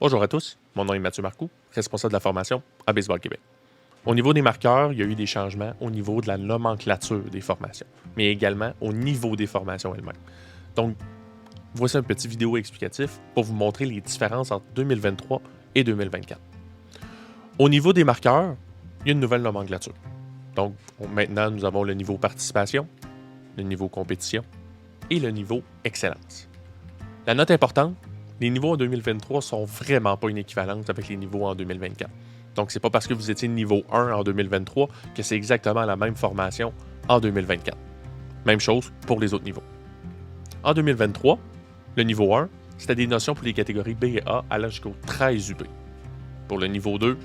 Bonjour à tous, mon nom est Mathieu Marcoux, responsable de la formation à Baseball Québec. Au niveau des marqueurs, il y a eu des changements au niveau de la nomenclature des formations, mais également au niveau des formations elles-mêmes. Donc, voici un petit vidéo explicatif pour vous montrer les différences entre 2023 et 2024. Au niveau des marqueurs, il y a une nouvelle nomenclature. Donc, maintenant, nous avons le niveau participation, le niveau compétition et le niveau excellence. La note importante, les niveaux en 2023 sont vraiment pas une équivalence avec les niveaux en 2024. Donc, c'est pas parce que vous étiez niveau 1 en 2023 que c'est exactement la même formation en 2024. Même chose pour les autres niveaux. En 2023, le niveau 1, c'était des notions pour les catégories B et A allant jusqu'au 13 UB. Pour le niveau 2,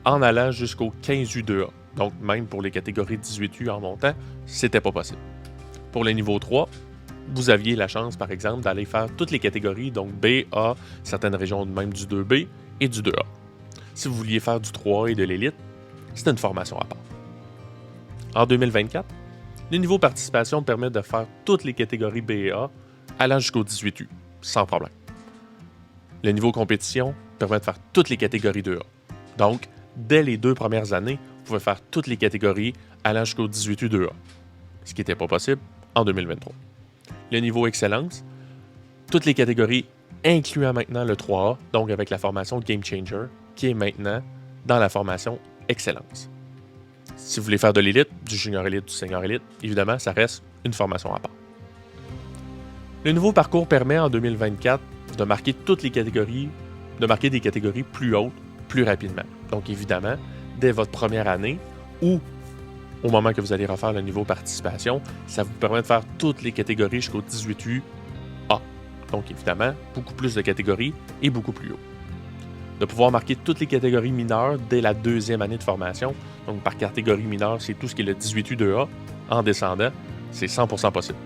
en allant jusqu'au 15 U2A. Donc, même pour les catégories 18U en montant, c'était pas possible. Pour le niveau 3, vous aviez la chance, par exemple, d'aller faire toutes les catégories, donc B, A, certaines régions même du 2B et du 2A. Si vous vouliez faire du 3A et de l'élite, c'était une formation à part. En 2024, le niveau participation permet de faire toutes les catégories B et A allant jusqu'au 18U, sans problème. Le niveau compétition permet de faire toutes les catégories 2A. Donc, dès les 2 premières années, vous pouvez faire toutes les catégories allant jusqu'au 18U 2A, ce qui n'était pas possible en 2023. Le niveau excellence, toutes les catégories incluant maintenant le 3A, donc avec la formation Game Changer, qui est maintenant dans la formation excellence. Si vous voulez faire de l'élite, du junior élite, du senior élite, évidemment, ça reste une formation à part. Le nouveau parcours permet en 2024 de marquer toutes les catégories, de marquer des catégories plus hautes, plus rapidement. Donc évidemment, dès votre première année ou au moment que vous allez refaire le niveau participation, ça vous permet de faire toutes les catégories jusqu'au 18U A. Donc évidemment, beaucoup plus de catégories et beaucoup plus haut. De pouvoir marquer toutes les catégories mineures dès la deuxième année de formation. Donc par catégorie mineure, c'est tout ce qui est le 18U 2A. En descendant, c'est 100% possible.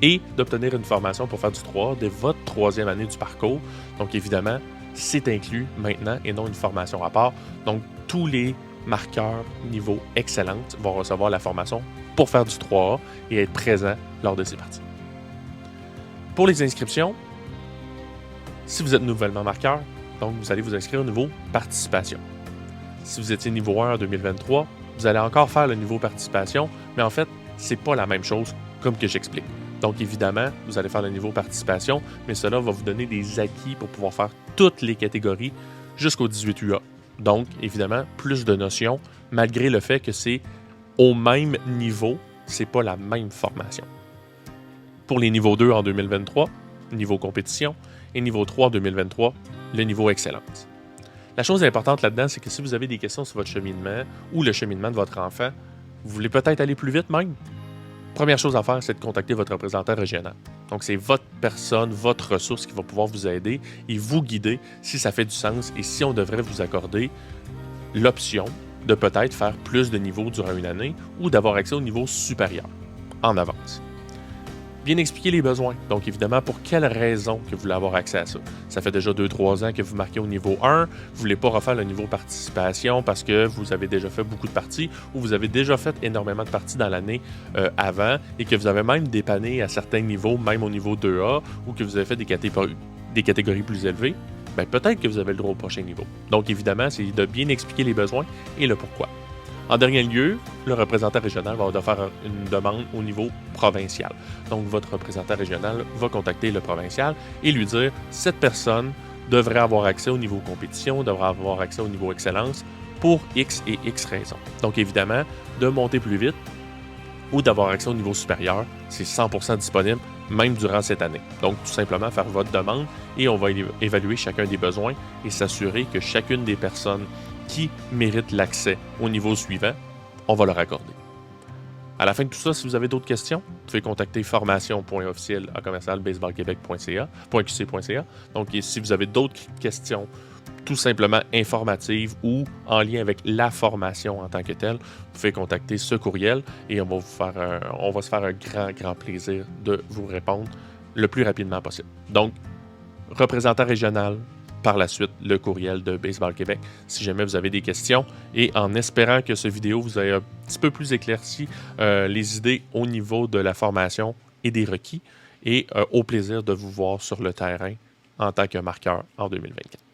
Et d'obtenir une formation pour faire du 3A dès votre troisième année du parcours. Donc évidemment, c'est inclus maintenant et non une formation à part. Donc tous les marqueurs niveau excellente vont recevoir la formation pour faire du 3A et être présents lors de ces parties. Pour les inscriptions, si vous êtes nouvellement marqueur, donc vous allez vous inscrire au niveau participation. Si vous étiez niveau 1 en 2023, vous allez encore faire le niveau participation, mais en fait, c'est pas la même chose comme que j'explique. Donc évidemment, vous allez faire le niveau participation, mais cela va vous donner des acquis pour pouvoir faire toutes les catégories jusqu'au 18UA. Donc, évidemment, plus de notions, malgré le fait que c'est au même niveau, c'est pas la même formation. Pour les niveaux 2 en 2023, niveau compétition, et niveau 3 en 2023, le niveau excellence. La chose importante là-dedans, c'est que si vous avez des questions sur votre cheminement ou le cheminement de votre enfant, vous voulez peut-être aller plus vite même, première chose à faire, c'est de contacter votre représentant régional. Donc, c'est votre personne, votre ressource qui va pouvoir vous aider et vous guider si ça fait du sens et si on devrait vous accorder l'option de peut-être faire plus de niveaux durant une année ou d'avoir accès au niveau supérieur en avance. Bien expliquer les besoins. Donc, évidemment, pour quelles raisons que vous voulez avoir accès à ça. Ça fait déjà 2-3 ans que vous marquez au niveau 1. Vous ne voulez pas refaire le niveau participation parce que vous avez déjà fait beaucoup de parties ou vous avez déjà fait énormément de parties dans l'année avant et que vous avez même dépanné à certains niveaux, même au niveau 2A, ou que vous avez fait des catégories plus élevées. Bien, peut-être que vous avez le droit au prochain niveau. Donc, évidemment, c'est de bien expliquer les besoins et le pourquoi. En dernier lieu, le représentant régional va devoir faire une demande au niveau provincial. Donc, votre représentant régional va contacter le provincial et lui dire « Cette personne devrait avoir accès au niveau compétition, devrait avoir accès au niveau excellence pour X et X raisons. » Donc, évidemment, de monter plus vite ou d'avoir accès au niveau supérieur, c'est 100% disponible, même durant cette année. Donc, tout simplement faire votre demande et on va évaluer chacun des besoins et s'assurer que chacune des personnes qui méritent l'accès au niveau suivant, on va leur accorder. À la fin de tout ça, si vous avez d'autres questions, vous pouvez contacter formation.officiel@baseballquebec.ca. Donc, si vous avez d'autres questions tout simplement informatives ou en lien avec la formation en tant que telle, vous pouvez contacter ce courriel et on va se faire un grand plaisir de vous répondre le plus rapidement possible. Donc, représentant régional, par la suite le courriel de Baseball Québec si jamais vous avez des questions et en espérant que cette vidéo vous ait un petit peu plus éclairci les idées au niveau de la formation et des requis et au plaisir de vous voir sur le terrain en tant que marqueur en 2024.